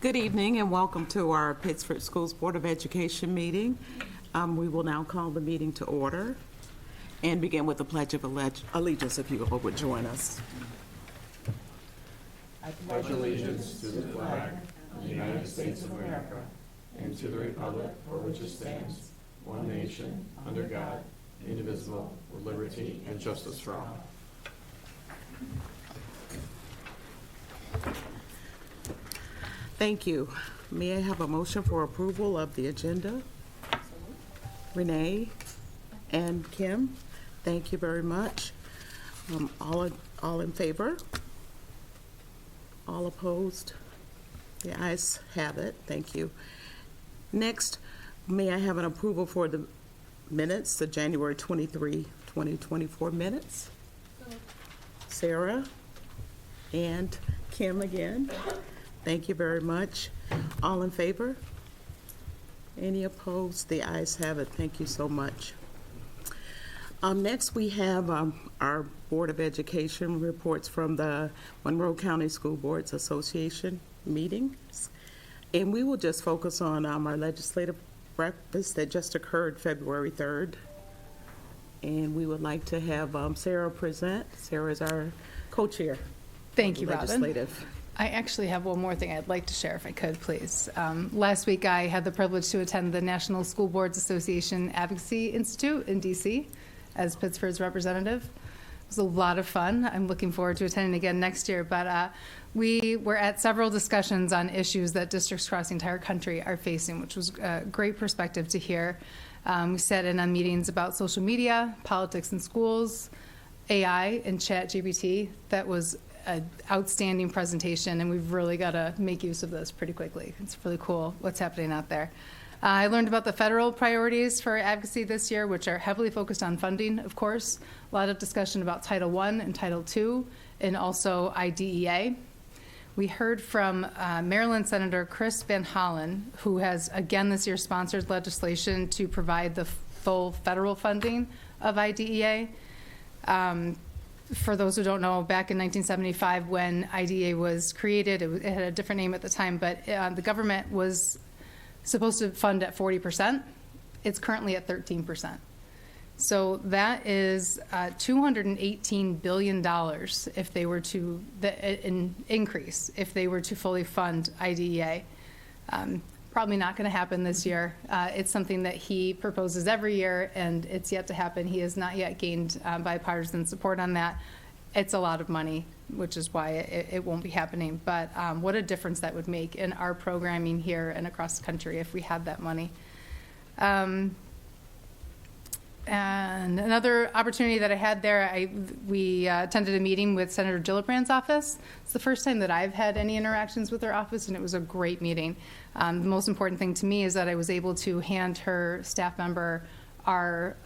Good evening and welcome to our Pittsford Schools Board of Education meeting. We will now call the meeting to order and begin with the Pledge of Allegiance, if you all would join us. I pledge allegiance to the flag of the United States of America and to the republic for which it stands, one nation, under God, indivisible, with liberty and justice for all. Thank you. May I have a motion for approval of the agenda? Renee and Kim, thank you very much. All in favor? All opposed? The ayes have it. Thank you. Next, may I have an approval for the minutes, the January 23, 2024 minutes? Sarah and Kim again. Thank you very much. All in favor? Any opposed? The ayes have it. Thank you so much. Next, we have our Board of Education reports from the Monroe County School Boards Association meetings. And we will just focus on our legislative breakfast that just occurred February 3rd. And we would like to have Sarah present. Sarah is our co-chair. Thank you, Robin. Legislative. I actually have one more thing I'd like to share, if I could, please. Last week, I had the privilege to attend the National School Boards Association Advocacy Institute in D.C. as Pittsford's representative. It was a lot of fun. I'm looking forward to attending again next year. But we were at several discussions on issues that districts across the entire country are facing, which was a great perspective to hear. We sat in on meetings about social media, politics in schools, AI, and ChatGPT. That was an outstanding presentation, and we've really got to make use of this pretty quickly. It's really cool what's happening out there. I learned about the federal priorities for advocacy this year, which are heavily focused on funding, of course. A lot of discussion about Title I and Title II, and also IDEA. We heard from Maryland Senator Chris Van Hollen, who has, again this year, sponsored legislation to provide the full federal funding of IDEA. For those who don't know, back in 1975 when IDEA was created, it had a different name at the time, but the government was supposed to fund at 40%. It's currently at 13%. So that is $218 billion if they were to, an increase if they were to fully fund IDEA. Probably not going to happen this year. It's something that he proposes every year, and it's yet to happen. He has not yet gained bipartisan support on that. It's a lot of money, which is why it won't be happening. But what a difference that would make in our programming here and across the country if we had that money. And another opportunity that I had there, we attended a meeting with Senator Gillibrand's office. It's the first time that I've had any interactions with her office, and it was a great meeting. The most important thing to me is that I was able to hand her staff member our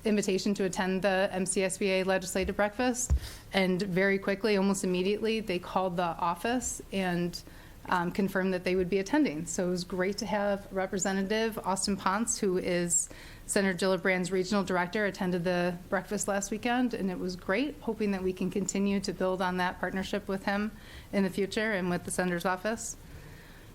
invitation to attend the MCSBA legislative breakfast, and very quickly, almost immediately, they called the office and confirmed that they would be attending. So it was great to have Representative Austin Ponce, who is Senator Gillibrand's regional director, attended the breakfast last weekend, and it was great, hoping that we can continue to build on that partnership with him in the future and with the senator's office.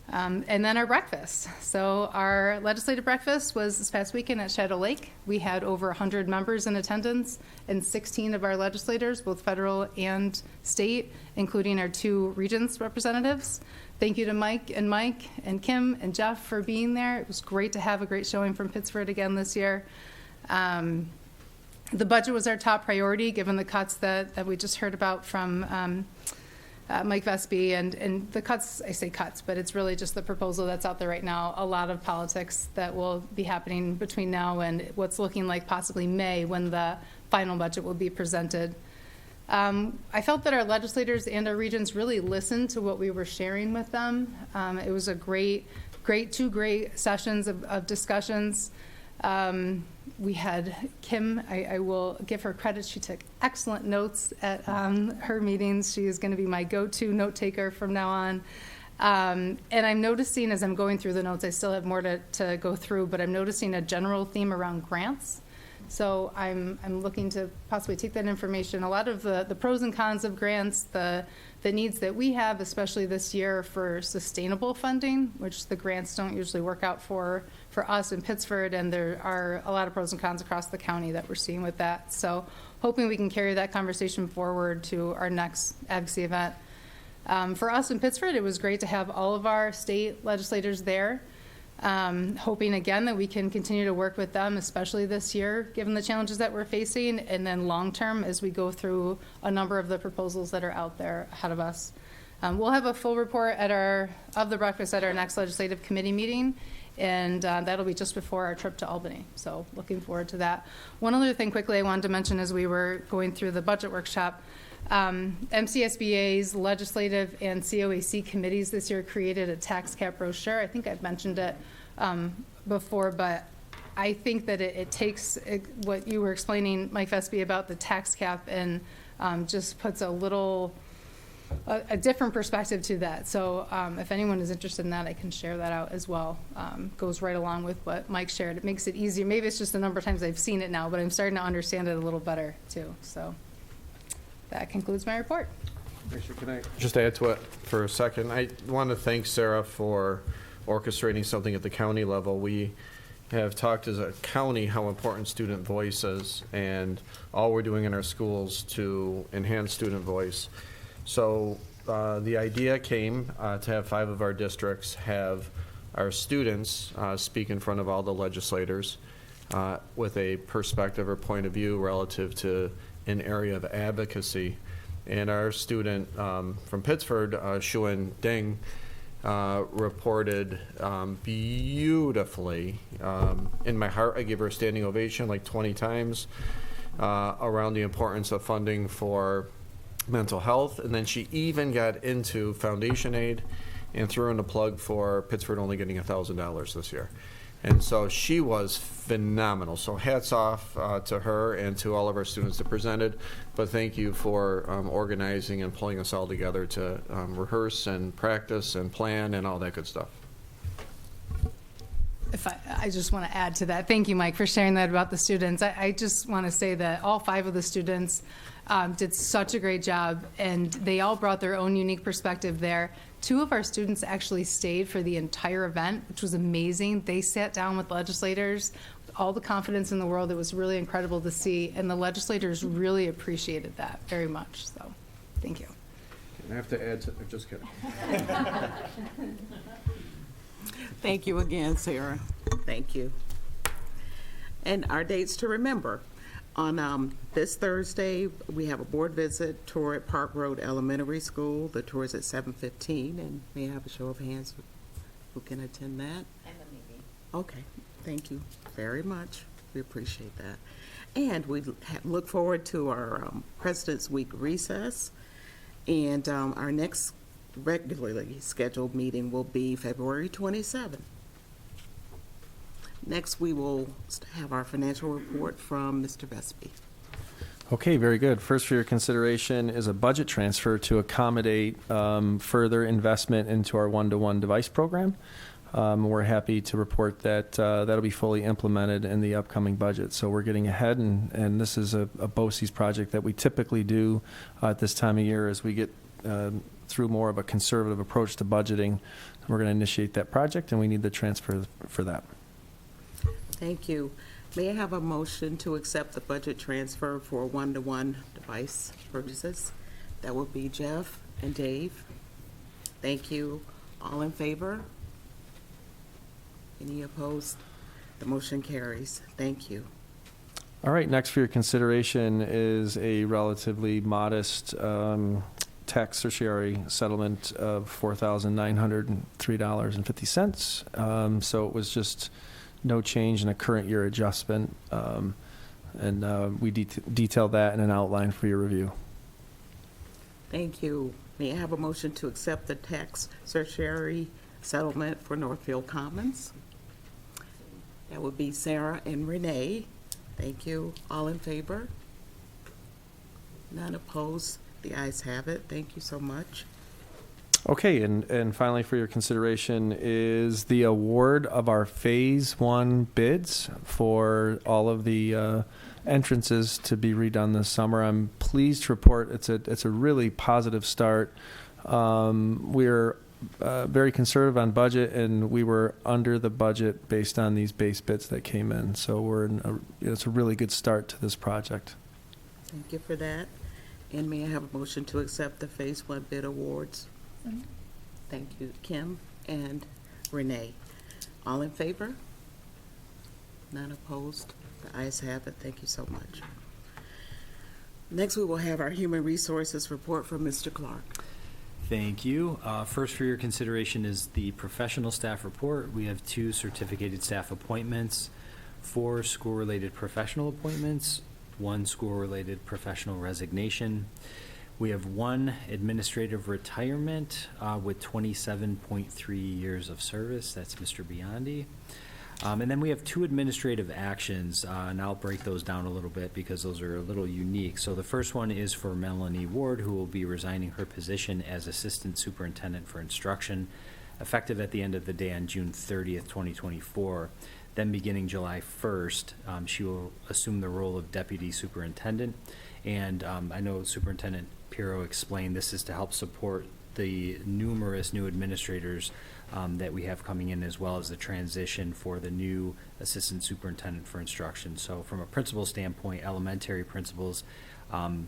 And then our breakfast. So our legislative breakfast was this past weekend at Shadow Lake. We had over 100 members in attendance and 16 of our legislators, both federal and state, including our 2 regents representatives. Thank you to Mike and Kim and Jeff for being there. It was great to have a great showing from Pittsford again this year. The budget was our top priority, given the cuts that we just heard about from Mike Vesby, and the cuts, I say cuts, but it's really just the proposal that's out there right now. A lot of politics that will be happening between now and what's looking like possibly May, when the final budget will be presented. I felt that our legislators and our regents really listened to what we were sharing with them. It was a two great sessions of discussions. We had Kim, I will give her credit, she took excellent notes at her meetings. She is going to be my go-to note taker from now on. And I'm noticing as I'm going through the notes, I still have more to go through, but I'm noticing a general theme around grants. So I'm looking to possibly take that information, a lot of the pros and cons of grants, the needs that we have, especially this year for sustainable funding, which the grants don't usually work out for us in Pittsford, and there are a lot of pros and cons across the county that we're seeing with that. So hoping we can carry that conversation forward to our next advocacy event. For us in Pittsford, it was great to have all of our state legislators there. Hoping again that we can continue to work with them, especially this year, given the challenges that we're facing, and then long-term as we go through a number of the proposals that are out there ahead of us. We'll have a full report of the breakfast at our next legislative committee meeting, and that'll be just before our trip to Albany. So looking forward to that. One other thing quickly I wanted to mention as we were going through the budget workshop, MCSBA's legislative and COAC committees this year created a tax cap brochure. I think I've mentioned it before, but I think that it takes what you were explaining, Mike Vespi, about the tax cap and just puts a different perspective to that. So if anyone is interested in that, I can share that out as well. Goes right along with what Mike shared. It makes it easier. Maybe it's just the number of times I've seen it now, but I'm starting to understand it a little better too. So that concludes my report. Actually, can I just add to it for a second? I want to thank Sarah for orchestrating something at the county level. We have talked as a county how important student voice is, and all we're doing in our schools to enhance student voice. So the idea came to have 5 of our districts have our students speak in front of all the legislators with a perspective or point of view relative to an area of advocacy. And our student from Pittsford, Shuan Ding, reported beautifully. In my heart, I gave her a standing ovation like 20 times around the importance of funding for mental health. And then she even got into foundation aid and threw in a plug for Pittsford only getting $1,000 this year. And so she was phenomenal. So hats off to her and to all of our students that presented. But thank you for organizing and pulling us all together to rehearse and practice and plan and all that good stuff. I just want to add to that. Thank you, Mike, for sharing that about the students. I just want to say that all 5 of the students did such a great job, and they all brought their own unique perspective there. 2 of our students actually stayed for the entire event, which was amazing. They sat down with legislators with all the confidence in the world. It was really incredible to see, and the legislators really appreciated that very much. So, thank you. I have to add to, just kidding. Thank you again, Sarah. Thank you. And our dates to remember. On this Thursday, we have a board visit tour at Park Road Elementary School. The tour is at 7:15, and may I have a show of hands who can attend that? And the meeting. Okay, thank you very much. We appreciate that. And we look forward to our President's Week recess, and our next regularly scheduled meeting will be February 27th. Next, we will have our financial report from Mr. Vespi. Okay, very good. First for your consideration is a budget transfer to accommodate further investment into our one-to-one device program. We're happy to report that that'll be fully implemented in the upcoming budget. So we're getting ahead, and this is a BOCES project that we typically do at this time of year as we get through more of a conservative approach to budgeting. We're going to initiate that project, and we need the transfer for that. Thank you. May I have a motion to accept the budget transfer for one-to-one device purchases? That would be Jeff and Dave. Thank you. All in favor? Any opposed? The motion carries. Thank you. All right, next for your consideration is a relatively modest tax certiorari settlement of $4,903.50. So it was just no change in a current year adjustment, and we detailed that in an outline for your review. Thank you. May I have a motion to accept the tax certiorari settlement for Northfield Commons? That would be Sarah and Renee. Thank you. All in favor? None opposed? The ayes have it. Thank you so much. Okay, and finally for your consideration is the award of our Phase 1 bids for all of the entrances to be redone this summer. I'm pleased to report it's a really positive start. We're very conservative on budget, and we were under the budget based on these base bids that came in. So it's a really good start to this project. Thank you for that. And may I have a motion to accept the Phase 1 bid awards? Thank you, Kim and Renee. All in favor? None opposed? The ayes have it. Thank you so much. Next, we will have our Human Resources report from Mr. Clark. Thank you. First for your consideration is the professional staff report. We have 2 certificated staff appointments, 4 school-related professional appointments, 1 school-related professional resignation. We have 1 administrative retirement with 27.3 years of service. That's Mr. Biondi. And then we have 2 administrative actions, and I'll break those down a little bit because those are a little unique. So the first one is for Melanie Ward, who will be resigning her position as Assistant Superintendent for Instruction, effective at the end of the day on June 30th, 2024. Then beginning July 1st, she will assume the role of Deputy Superintendent. And I know Superintendent Pirro explained this is to help support the numerous new administrators that we have coming in, as well as the transition for the new Assistant Superintendent for Instruction. So from a principal standpoint, elementary principals,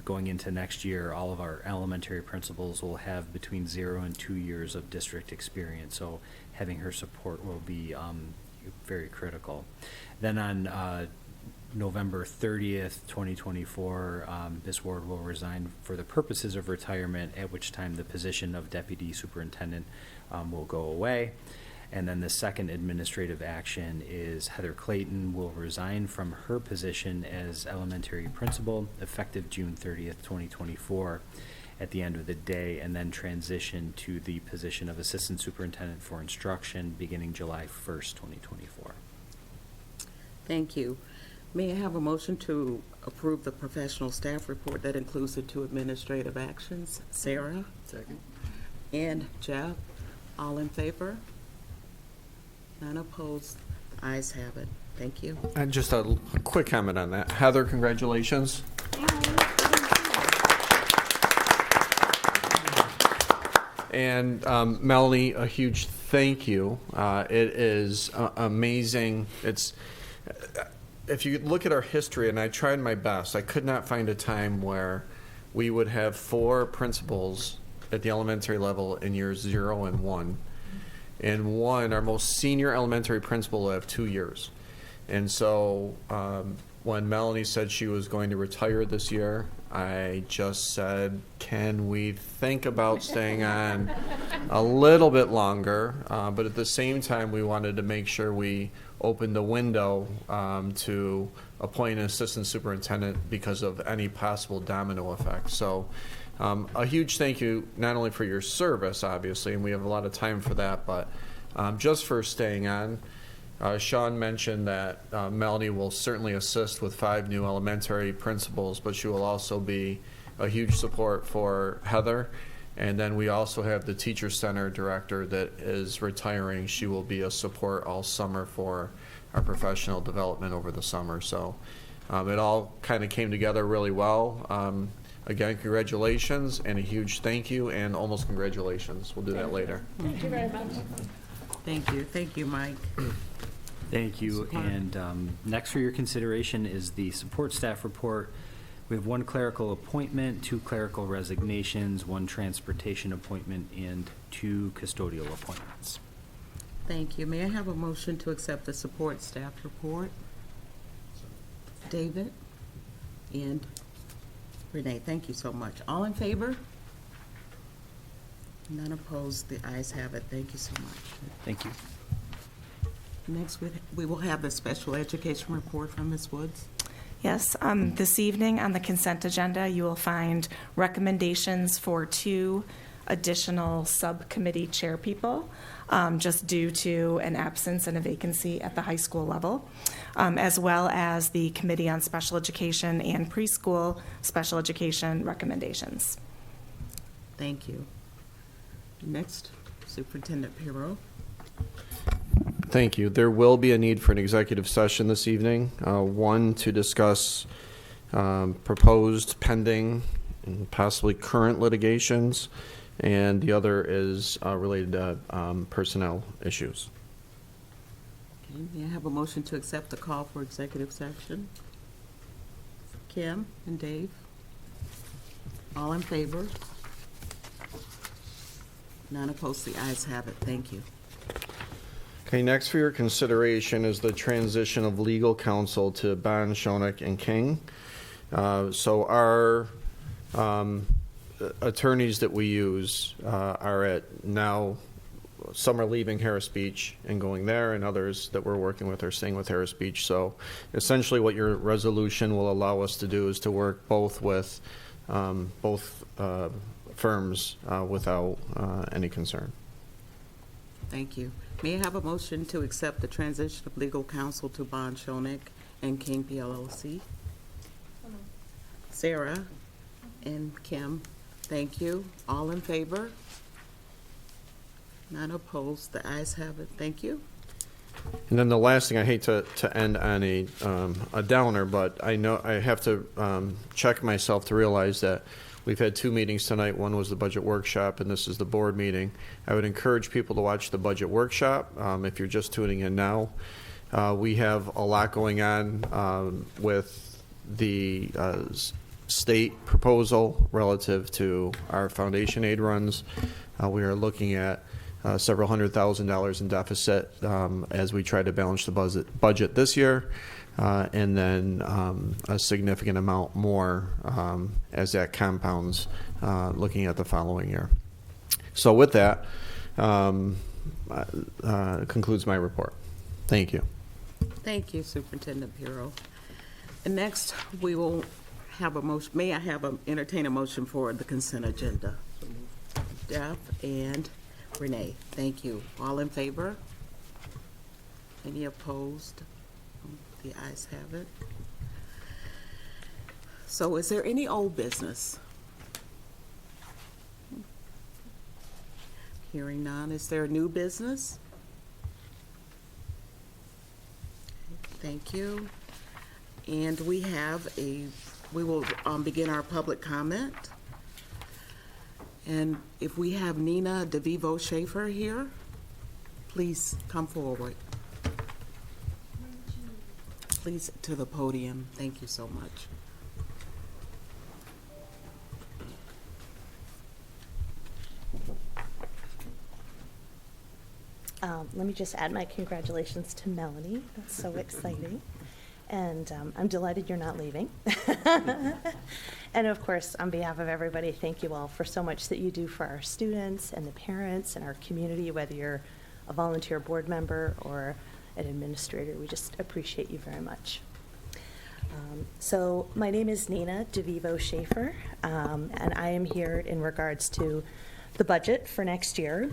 going into next year, all of our elementary principals will have between 0 and 2 years of district experience. So having her support will be very critical. Then on November 30th, 2024, Ms. Ward will resign for the purposes of retirement, at which time the position of Deputy Superintendent will go away. And then the second administrative action is Heather Clayton will resign from her position as elementary principal, effective June 30th, 2024, at the end of the day, and then transition to the position of Assistant Superintendent for Instruction beginning July 1st, 2024. Thank you. May I have a motion to approve the professional staff report that includes the 2 administrative actions? Sarah? Second. And Jeff? All in favor? None opposed? The ayes have it. Thank you. And just a quick comment on that. Heather, congratulations. And Melanie, a huge thank you. It is amazing. If you look at our history, and I tried my best, I could not find a time where we would have 4 principals at the elementary level in years 0 and 1. And 1, our most senior elementary principal, will have 2 years. And so when Melanie said she was going to retire this year, I just said, can we think about staying on a little bit longer? But at the same time, we wanted to make sure we opened the window to appoint an assistant superintendent because of any possible domino effect. So a huge thank you, not only for your service, obviously, and we have a lot of time for that, but just for staying on. Sean mentioned that Melanie will certainly assist with 5 new elementary principals, but she will also be a huge support for Heather. And then we also have the Teacher Center director that is retiring. She will be a support all summer for our professional development over the summer. So it all kind of came together really well. Again, congratulations and a huge thank you, and almost congratulations. We'll do that later. Thank you very much. Thank you. Thank you, Mike. Thank you. Support. And next for your consideration is the support staff report. We have 1 clerical appointment, 2 clerical resignations, 1 transportation appointment, and 2 custodial appointments. Thank you. May I have a motion to accept the support staff report? David and Renee, thank you so much. All in favor? None opposed. The ayes have it. Thank you so much. Thank you. Next, we will have the special education report from Ms. Woods. Yes, this evening on the consent agenda, you will find recommendations for 2 additional subcommittee chair people, just due to an absence and a vacancy at the high school level, as well as the Committee on Special Education and Preschool Special Education recommendations. Thank you. Next, Superintendent Pirro. Thank you. There will be a need for an executive session this evening. One, to discuss proposed, pending, and possibly current litigations, and the other is related to personnel issues. Okay, may I have a motion to accept the call for executive session? Kim and Dave? All in favor? None opposed, the ayes have it. Thank you. Okay, next for your consideration is the transition of legal counsel to Bond, Schoeneck, and King. So our attorneys that we use are at now, some are leaving Harris Beach and going there, and others that we're working with are staying with Harris Beach. So essentially what your resolution will allow us to do is to work both with both firms without any concern. Thank you. May I have a motion to accept the transition of legal counsel to Bond, Schoeneck, and King PLLC? Sarah and Kim, thank you. All in favor? None opposed, the ayes have it. Thank you. And then the last thing, I hate to end on a downer, but I know I have to check myself to realize that we've had two meetings tonight. One was the budget workshop, and this is the board meeting. I would encourage people to watch the budget workshop if you're just tuning in now. We have a lot going on with the state proposal relative to our foundation aid runs. We are looking at several $100,000 in deficit as we try to balance the budget this year, and then a significant amount more as that compounds looking at the following year. So with that, concludes my report. Thank you. Thank you, Superintendent Pirro. And next, we will have a motion. May I entertain a motion for the consent agenda? Jeff and Renee, thank you. All in favor? Any opposed? The ayes have it. So is there any old business? Hearing none. Is there new business? Thank you. And we will begin our public comment. And if we have Nina DeVivo Schaefer here, please come forward. Please to the podium. Thank you so much. Let me just add my congratulations to Melanie. That's so exciting. And I'm delighted you're not leaving. And of course, on behalf of everybody, thank you all for so much that you do for our students and the parents and our community, whether you're a volunteer board member or an administrator. We just appreciate you very much. So my name is Nina DeVivo Schaefer, and I am here in regards to the budget for next year.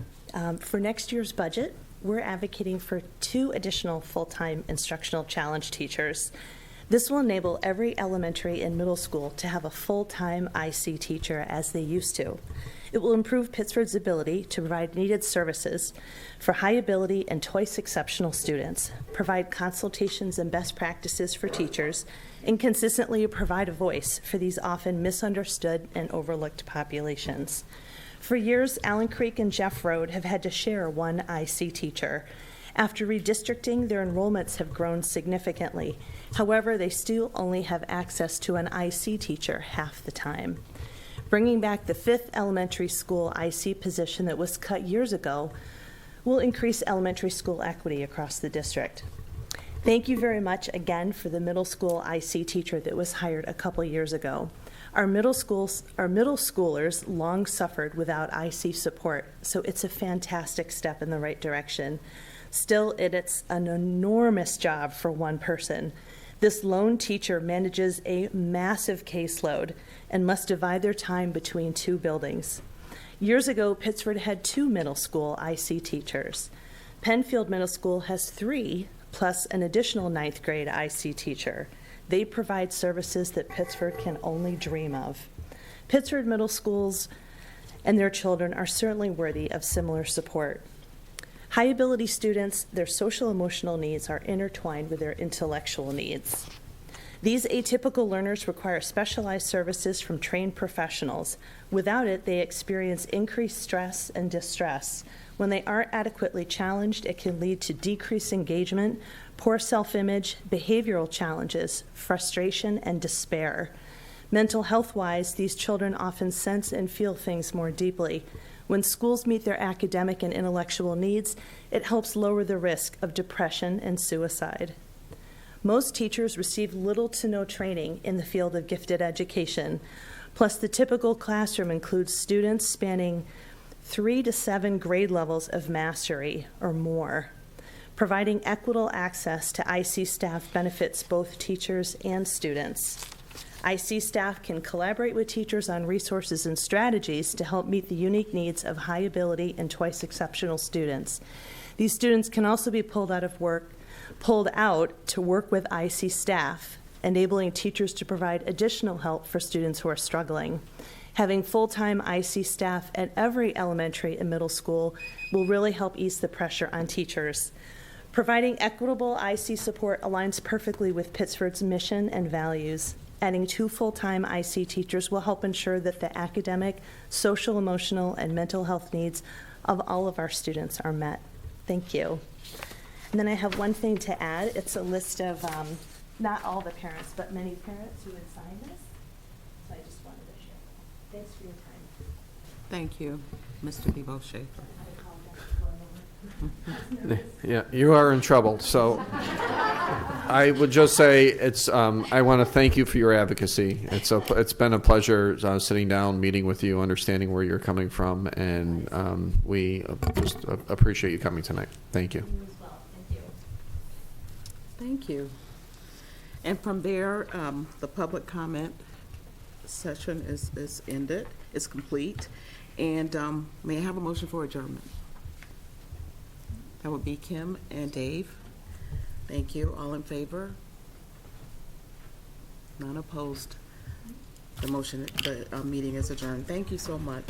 For next year's budget, we're advocating for 2 additional full-time instructional challenge teachers. This will enable every elementary and middle school to have a full-time IC teacher as they used to. It will improve Pittsford's ability to provide needed services for high-ability and twice exceptional students, provide consultations and best practices for teachers, and consistently provide a voice for these often misunderstood and overlooked populations. For years, Allen Creek and Jeff Road have had to share one IC teacher. After redistricting, their enrollments have grown significantly. However, they still only have access to an IC teacher half the time. Bringing back the 5th elementary school IC position that was cut years ago will increase elementary school equity across the district. Thank you very much again for the middle school IC teacher that was hired a couple years ago. Our middle schoolers long suffered without IC support, so it's a fantastic step in the right direction. Still, it's an enormous job for one person. This lone teacher manages a massive caseload and must divide their time between 2 buildings. Years ago, Pittsford had 2 middle school IC teachers. Penfield Middle School has 3, plus an additional 9th grade IC teacher. They provide services that Pittsford can only dream of. Pittsford Middle Schools and their children are certainly worthy of similar support. High ability students, their social emotional needs are intertwined with their intellectual needs. These atypical learners require specialized services from trained professionals. Without it, they experience increased stress and distress. When they aren't adequately challenged, it can lead to decreased engagement, poor self-image, behavioral challenges, frustration, and despair. Mental health-wise, these children often sense and feel things more deeply. When schools meet their academic and intellectual needs, it helps lower the risk of depression and suicide. Most teachers receive little to no training in the field of gifted education. Plus, the typical classroom includes students spanning 3 to 7 grade levels of mastery or more. Providing equitable access to IC staff benefits both teachers and students. IC staff can collaborate with teachers on resources and strategies to help meet the unique needs of high ability and twice exceptional students. These students can also be pulled out to work with IC staff, enabling teachers to provide additional help for students who are struggling. Having full-time IC staff at every elementary and middle school will really help ease the pressure on teachers. Providing equitable IC support aligns perfectly with Pittsford's mission and values. Adding 2 full-time IC teachers will help ensure that the academic, social, emotional, and mental health needs of all of our students are met. Thank you. And then I have one thing to add. It's a list of, not all the parents, but many parents who would sign this. So I just wanted to share. Thanks for your time. Thank you, Mr. Devo Schaefer. Yeah, you are in trouble. So I would just say I want to thank you for your advocacy. It's been a pleasure sitting down, meeting with you, understanding where you're coming from, and we just appreciate you coming tonight. Thank you. Thank you. And from there, the public comment session is ended, is complete. And may I have a motion for adjournment? That would be Kim and Dave. Thank you. All in favor? None opposed. The meeting is adjourned. Thank you so much.